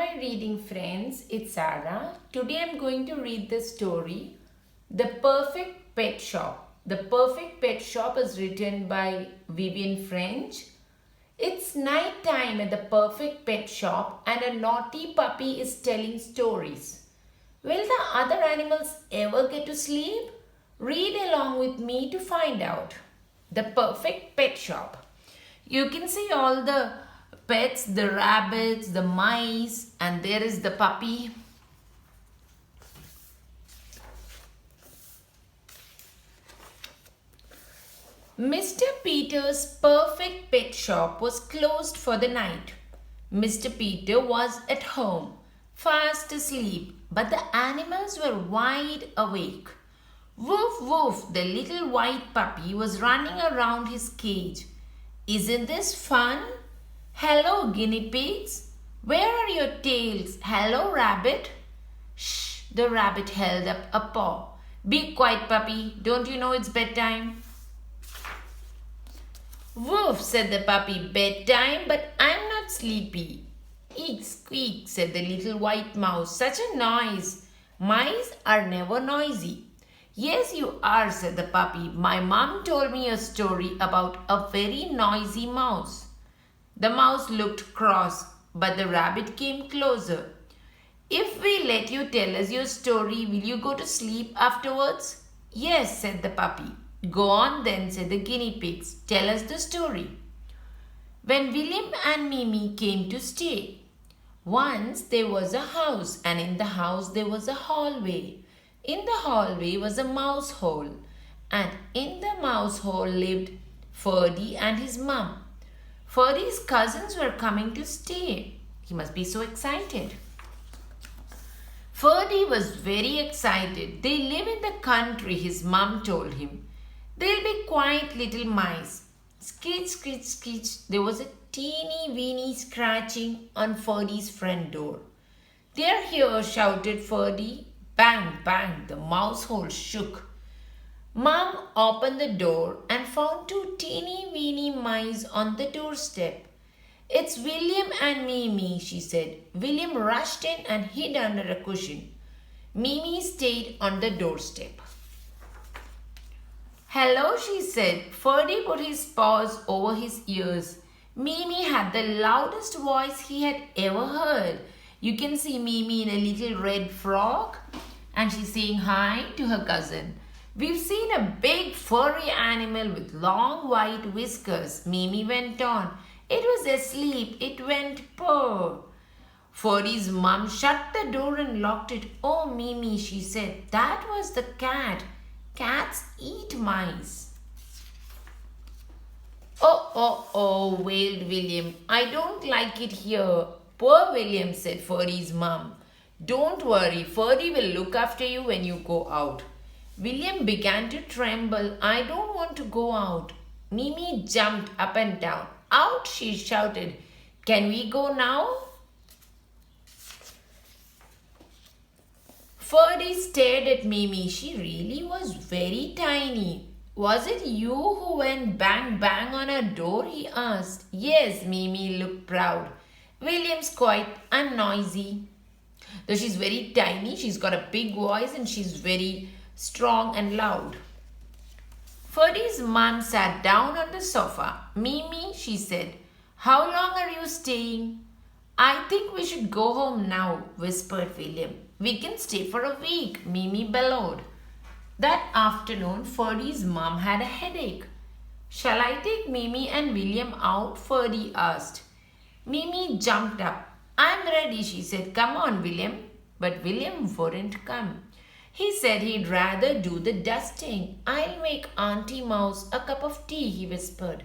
my reading friends, it's Sarah. Today I'm going to read the story The Perfect Pet Shop. The Perfect Pet Shop is written by Vivian French. It's night time at the Perfect Pet Shop and a naughty puppy is telling stories. Will the other animals ever get to sleep? Read along with me to find out. The Perfect Pet Shop. You can see all the pets, the rabbits, the mice, and there is the puppy. Mr. Peter's Perfect Pet Shop was closed for the night. Mr. Peter was at home, fast asleep, but the animals were wide awake. Woof woof, the little white puppy was running around his cage. Isn't this fun? Hello, guinea pigs. Where are your tails? Hello, rabbit. Shh, the rabbit held up a paw. Be quiet, puppy. Don't you know it's bedtime? Woof, said the puppy. Bedtime, but I'm not sleepy. Eek, squeak, said the little white mouse. Such a noise. Mice are never noisy. Yes, you are, said the puppy. My mom told me a story about a very noisy mouse. The mouse looked cross, but the rabbit came closer. If we let you tell us your story, will you go to sleep afterwards? Yes, said the puppy. Go on then, said the guinea pigs. Tell us the story. When William and Mimi came to stay. Once there was a house, and in the house there was a hallway. In the hallway was a mouse hole, and in the mouse hole lived Ferdy and his mum. Ferdy's cousins were coming to stay. He must be so excited. Ferdy was very excited. They live in the country, his mum told him. They'll be quiet little mice. Screech, screech, screech. There was a teeny weeny scratching on Ferdy's front door. They're here, shouted Ferdy. Bang, bang, the mouse hole shook. Mom opened the door and found two teeny weeny mice on the doorstep. It's William and Mimi, she said. William rushed in and hid under a cushion. Mimi stayed on the doorstep. Hello, she said. Ferdy put his paws over his ears. Mimi had the loudest voice he had ever heard. You can see Mimi in a little red frock and she's saying hi to her cousin. We've seen a big furry animal with long white whiskers, Mimi went on. It was asleep. It went purr. Ferdy's mum shut the door and locked it. Oh, Mimi, she said, that was the cat. Cats eat mice. Oh, wailed William. I don't like it here. Poor William, said Ferdy's mum. Don't worry, Ferdy will look after you when you go out. William began to tremble. I don't want to go out. Mimi jumped up and down. Out, she shouted. Can we go now? Ferdy stared at Mimi. She really was very tiny. Was it you who went bang bang on her door? He asked. Yes, Mimi looked proud. William's quite unnoisy. Though she's very tiny, she's got a big voice and she's very strong and loud. Ferdy's mom sat down on the sofa. Mimi, she said, how long are you staying? I think we should go home now, whispered William. We can stay for a week, Mimi bellowed. That afternoon, Ferdy's mom had a headache. Shall I take Mimi and William out? Ferdy asked. Mimi jumped up. I'm ready, she said. Come on, William. But William wouldn't come. He said he'd rather do the dusting. I'll make Auntie Mouse a cup of tea, he whispered.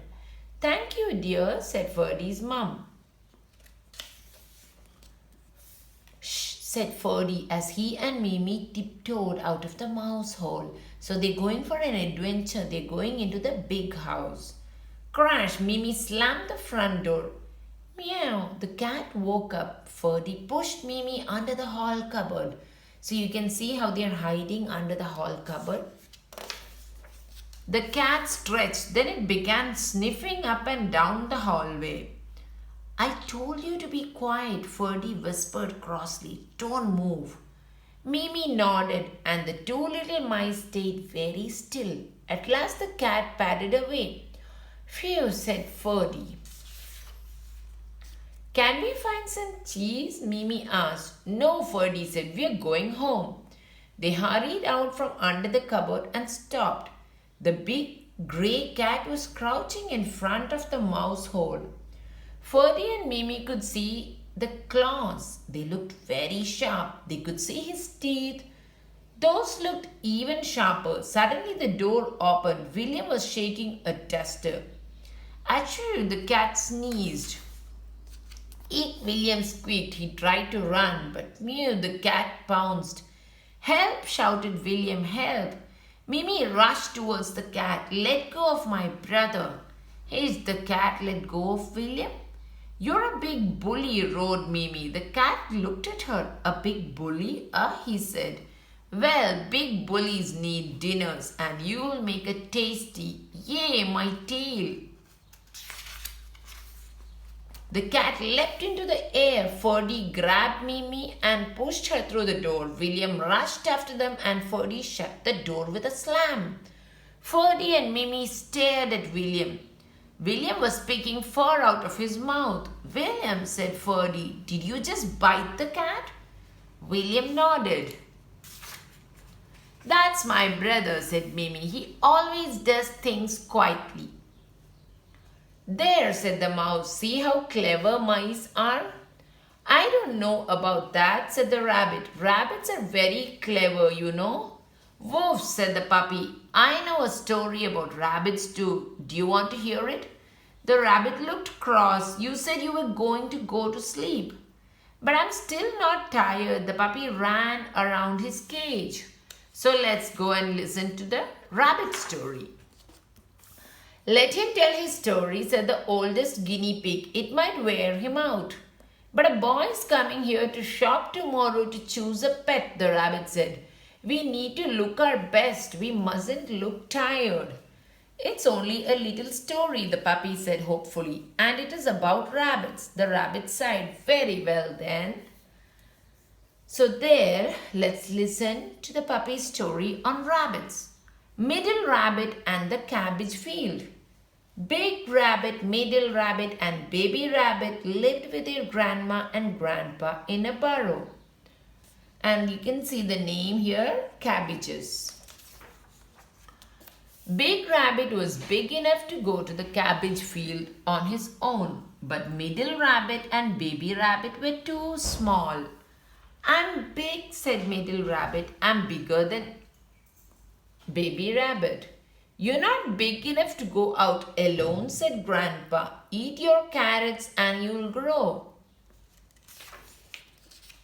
Thank you, dear, said Ferdy's mum. Shh, said Ferdy as he and Mimi tiptoed out of the mouse hole. So they're going for an adventure. They're going into the big house. Crash, Mimi slammed the front door. Meow, the cat woke up. Ferdy pushed Mimi under the hall cupboard. So you can see how they are hiding under the hall cupboard. The cat stretched. Then it began sniffing up and down the hallway. I told you to be quiet, Ferdy whispered crossly. Don't move. Mimi nodded, and the two little mice stayed very still. At last the cat padded away. Phew, said Ferdy. Can we find some cheese? Mimi asked. No, Ferdy said. We're going home. They hurried out from under the cupboard and stopped. The big grey cat was crouching in front of the mouse hole. Ferdy and Mimi could see the claws. They looked very sharp. They could see his teeth. Those looked even sharper. Suddenly the door opened. William was shaking a duster. Achoo, the cat sneezed. Eek, William squeaked. He tried to run, but mew, the cat pounced. Help, shouted William, help. Mimi rushed towards the cat. Let go of my brother. Here's the cat let go of William. You're a big bully, roared Mimi. The cat looked at her. A big bully? He said. Well, big bullies need dinners, and you'll make a tasty. Yay, my tail. The cat leapt into the air. Ferdy grabbed Mimi and pushed her through the door. William rushed after them and Ferdy shut the door with a slam. Ferdy and Mimi stared at William. William was picking fur out of his mouth. William, said Ferdy, did you just bite the cat? William nodded. That's my brother, said Mimi. He always does things quietly. There, said the mouse. See how clever mice are? I don't know about that, said the rabbit. Rabbits are very clever, you know. Woof, said the puppy. I know a story about rabbits too. Do you want to hear it? The rabbit looked cross. You said you were going to go to sleep. But I'm still not tired. The puppy ran around his cage. So let's go and listen to the rabbit story. Let him tell his story, said the oldest guinea pig. It might wear him out. But a boy's coming here to shop tomorrow to choose a pet, the rabbit said. We need to look our best. We mustn't look tired. It's only a little story, the puppy said hopefully. And it is about rabbits. The rabbit sighed. Very well then. So there, let's listen to the puppy's story on rabbits. Middle Rabbit and the Cabbage Field. Big Rabbit, Middle Rabbit and Baby Rabbit lived with their grandma and grandpa in a burrow. And you can see the name here, cabbages. Big Rabbit was big enough to go to the cabbage field on his own, but Middle Rabbit and Baby Rabbit were too small. I'm big, said Middle Rabbit. I'm bigger than Baby Rabbit. You're not big enough to go out alone, said Grandpa. Eat your carrots and you'll grow.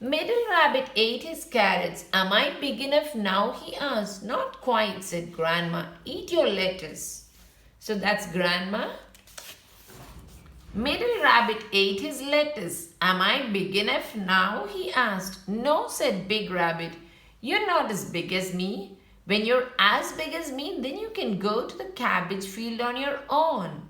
Middle Rabbit ate his carrots. Am I big enough now? He asked. Not quite, said Grandma. Eat your lettuce. So that's Grandma. Middle Rabbit ate his lettuce. Am I big enough now? He asked. No, said Big Rabbit. You're not as big as me. When you're as big as me, then you can go to the cabbage field on your own.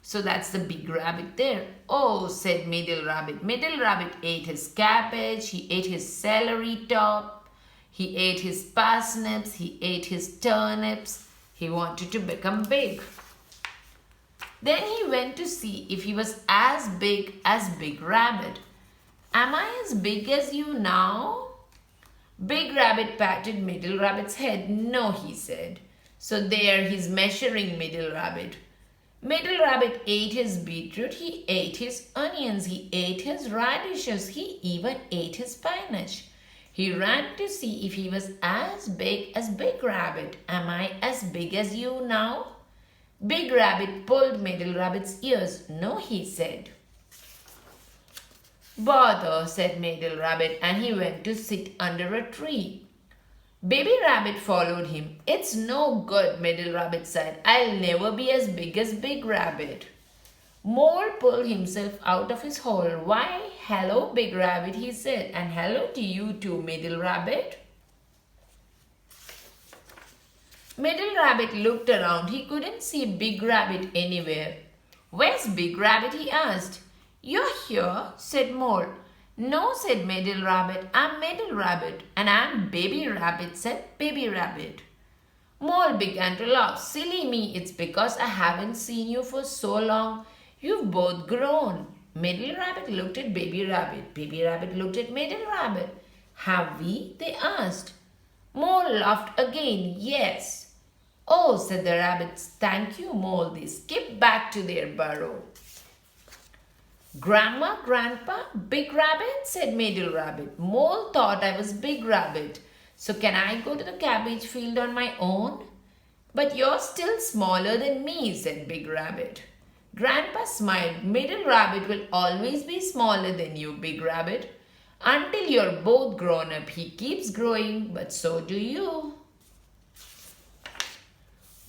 So that's the Big Rabbit there. Oh, said Middle Rabbit. Middle Rabbit ate his cabbage. He ate his celery top. He ate his parsnips. He ate his turnips. He wanted to become big. Then he went to see if he was as big as Big Rabbit. Am I as big as you now? Big Rabbit patted Middle Rabbit's head. No, he said. So there he's measuring Middle Rabbit. Middle Rabbit ate his beetroot. He ate his onions. He ate his radishes. He even ate his spinach. He ran to see if he was as big as Big Rabbit. Am I as big as you now? Big Rabbit pulled Middle Rabbit's ears. No, he said. Bother, said Middle Rabbit, and he went to sit under a tree. Baby Rabbit followed him. It's no good, Middle Rabbit said. I'll never be as big as Big Rabbit. Mole pulled himself out of his hole. Why, hello, Big Rabbit, he said, and hello to you too, Middle Rabbit. Middle Rabbit looked around. He couldn't see Big Rabbit anywhere. Where's Big Rabbit? He asked. You're here, said Mole. No, said Middle Rabbit. I'm Middle Rabbit. And I'm Baby Rabbit, said Baby Rabbit. Mole began to laugh. Silly me, it's because I haven't seen you for so long. You've both grown. Middle Rabbit looked at Baby Rabbit. Baby Rabbit looked at Middle Rabbit. Have we? They asked. Mole laughed again. Yes. Oh, said the rabbits. Thank you, Mole. They skipped back to their burrow. Grandma, Grandpa, Big Rabbit, said Middle Rabbit. Mole thought I was Big Rabbit. So can I go to the cabbage field on my own? But you're still smaller than me, said Big Rabbit. Grandpa smiled. Middle Rabbit will always be smaller than you, Big Rabbit. Until you're both grown up, he keeps growing, but so do you.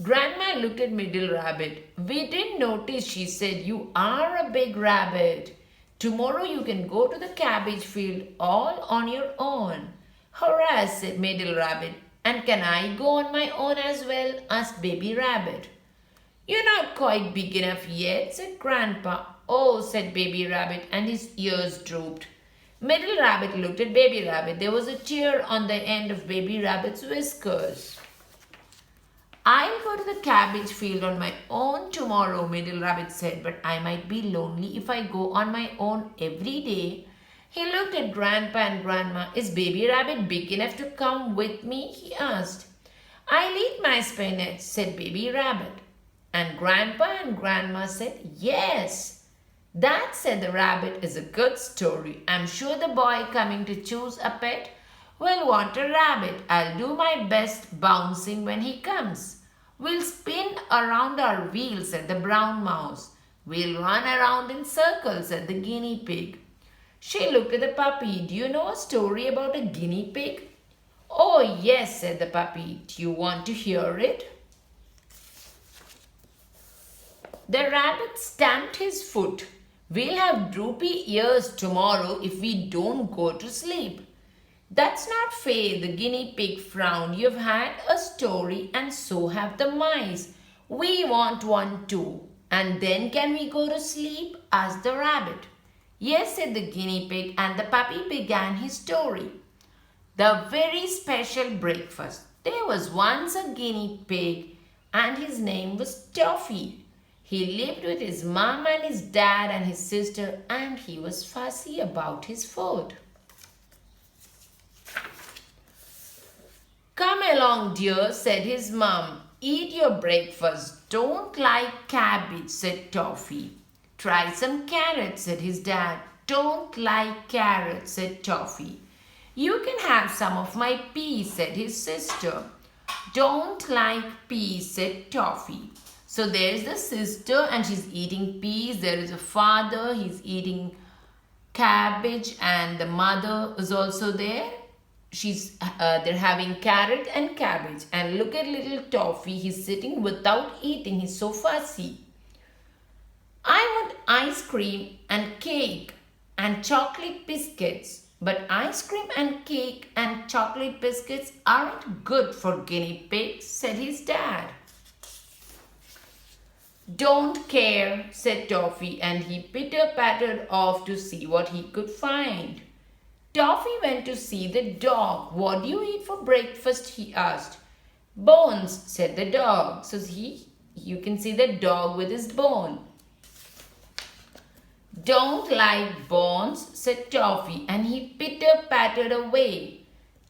Grandma looked at Middle Rabbit. We didn't notice, she said. You are a big rabbit. Tomorrow you can go to the cabbage field all on your own. Hurrah, said Middle Rabbit. And can I go on my own as well? Asked Baby Rabbit. You're not quite big enough yet, said Grandpa. Oh, said Baby Rabbit, and his ears drooped. Middle Rabbit looked at Baby Rabbit. There was a tear on the end of Baby Rabbit's whiskers. I'll go to the cabbage field on my own tomorrow, Middle Rabbit said, but I might be lonely if I go on my own every day. He looked at Grandpa and Grandma. Is Baby Rabbit big enough to come with me? He asked. I'll eat my spinach, said Baby Rabbit. And Grandpa and Grandma said, yes. That, said the rabbit, is a good story. I'm sure the boy coming to choose a pet will want a rabbit. I'll do my best bouncing when he comes. We'll spin around our wheels, said the brown mouse. We'll run around in circles, said the guinea pig. She looked at the puppy. Do you know a story about a guinea pig? Oh, yes, said the puppy. Do you want to hear it? The rabbit stamped his foot. We'll have droopy ears tomorrow if we don't go to sleep. That's not fair, the guinea pig frowned. You've had a story and so have the mice. We want one too. And then can we go to sleep? Asked the rabbit. Yes, said the guinea pig, and the puppy began his story. The very special breakfast. There was once a guinea pig and his name was Toffee. He lived with his mom and his dad and his sister, and he was fussy about his food. Come along, dear, said his mom. Eat your breakfast. Don't like cabbage, said Toffee. Try some carrots, said his dad. Don't like carrots, said Toffee. You can have some of my peas, said his sister. Don't like peas, said Toffee. So there's the sister and she's eating peas. There is a father, he's eating cabbage, and the mother is also there. They're having carrot and cabbage. And look at little Toffee, he's sitting without eating. He's so fussy. I want ice cream and cake and chocolate biscuits. But ice cream and cake and chocolate biscuits aren't good for guinea pigs, said his dad. Don't care, said Toffee, and he pitter-pattered off to see what he could find. Toffee went to see the dog. What do you eat for breakfast? He asked. Bones, said the dog. So you can see the dog with his bone. Don't like bones, said Toffee, and he pitter-pattered away.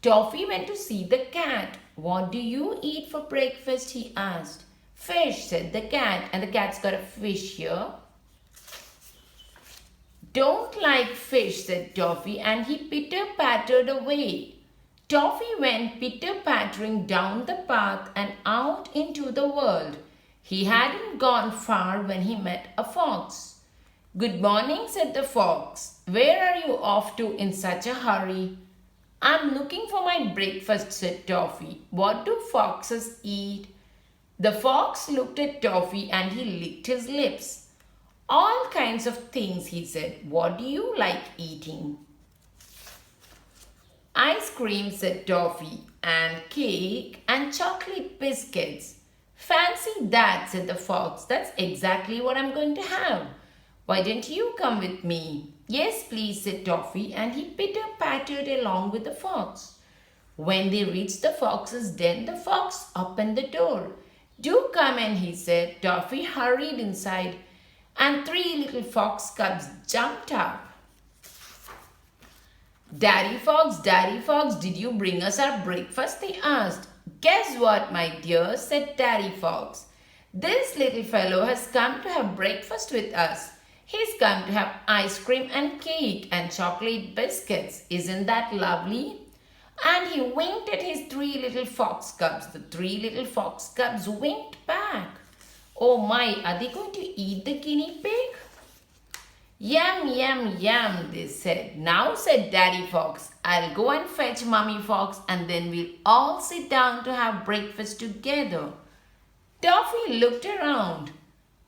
Toffee went to see the cat. What do you eat for breakfast? He asked. Fish, said the cat, and the cat's got a fish here. Don't like fish, said Toffee, and he pitter-pattered away. Toffee went pitter-pattering down the path and out into the world. He hadn't gone far when he met a fox. Good morning, said the fox. Where are you off to in such a hurry? I'm looking for my breakfast, said Toffee. What do foxes eat? The fox looked at Toffee and he licked his lips. All kinds of things, he said. What do you like eating? Ice cream, said Toffee, and cake and chocolate biscuits. Fancy that, said the fox. That's exactly what I'm going to have. Why don't you come with me? Yes, please, said Toffee, and he pitter-pattered along with the fox. When they reached the fox's den, the fox opened the door. Do come in, he said. Toffee hurried inside, and three little fox cubs jumped up. Daddy Fox, did you bring us our breakfast? They asked. Guess what, my dear, said Daddy Fox. This little fellow has come to have breakfast with us. He's come to have ice cream and cake and chocolate biscuits. Isn't that lovely? And he winked at his three little fox cubs. The three little fox cubs winked back. Oh my, are they going to eat the guinea pig? Yum, yum, yum, they said. Now, said Daddy Fox, I'll go and fetch Mummy Fox and then we'll all sit down to have breakfast together. Toffee looked around.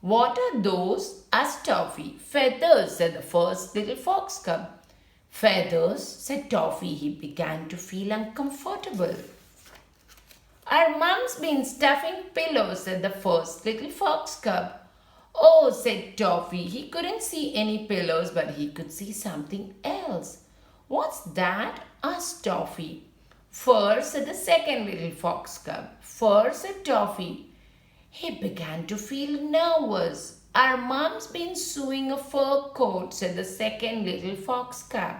What are those? asked Toffee. Feathers, said the first little fox cub. Feathers, said Toffee. He began to feel uncomfortable. Our mum's been stuffing pillows, said the first little fox cub. Oh, said Toffee. He couldn't see any pillows, but he could see something else. What's that? asked Toffee. Fur, said the second little fox cub. Fur, said Toffee. He began to feel nervous. Our mom's been sewing a fur coat, said the second little fox cub.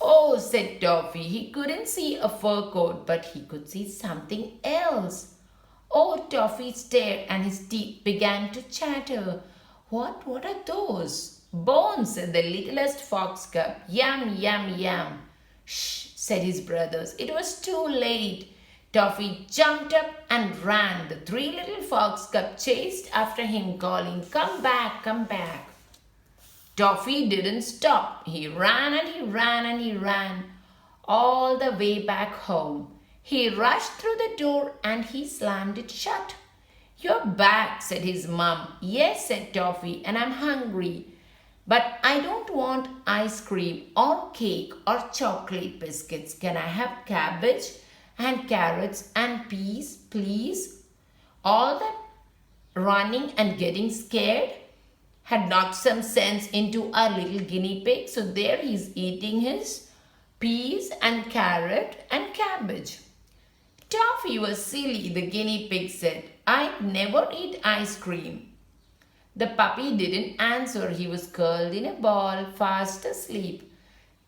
Oh, said Toffee. He couldn't see a fur coat, but he could see something else. Oh, Toffee stared and his teeth began to chatter. What are those? Bones, said the littlest fox cub. Yum, yum, yum. Shh, said his brothers. It was too late. Toffee jumped up and ran. The three little fox cubs chased after him, calling, Come back, come back. Toffee didn't stop. He ran and he ran and he ran all the way back home. He rushed through the door and he slammed it shut. You're back, said his mum. Yes, said Toffee, and I'm hungry. But I don't want ice cream or cake or chocolate biscuits. Can I have cabbage and carrots and peas, please? All that running and getting scared had knocked some sense into our little guinea pig. So there he's eating his peas and carrot and cabbage. Toffee was silly, the guinea pig said. I'd never eat ice cream. The puppy didn't answer. He was curled in a ball, fast asleep.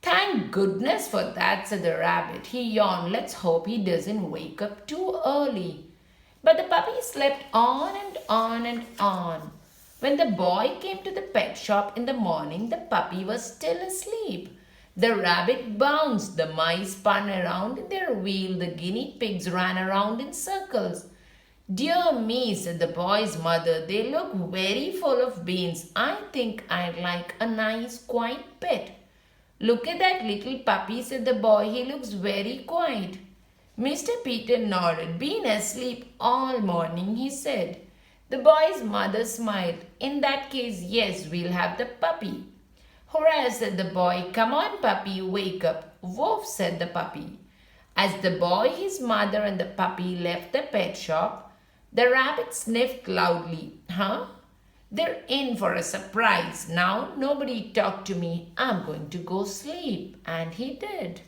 Thank goodness for that, said the rabbit. He yawned. Let's hope he doesn't wake up too early. But the puppy slept on and on and on. When the boy came to the pet shop in the morning, the puppy was still asleep. The rabbit bounced, the mice spun around in their wheel, the guinea pigs ran around in circles. Dear me, said the boy's mother, they look very full of beans. I think I'd like a nice, quiet pet. Look at that little puppy, said the boy. He looks very quiet. Mr. Peter nodded. Been asleep all morning, he said. The boy's mother smiled. In that case, yes, we'll have the puppy. Hurrah, said the boy. Come on, puppy, wake up. Woof, said the puppy. As the boy, his mother, and the puppy left the pet shop, the rabbit sniffed loudly. Huh? They're in for a surprise. Now, nobody talk to me. I'm going to go sleep. And he did.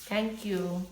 Thank you.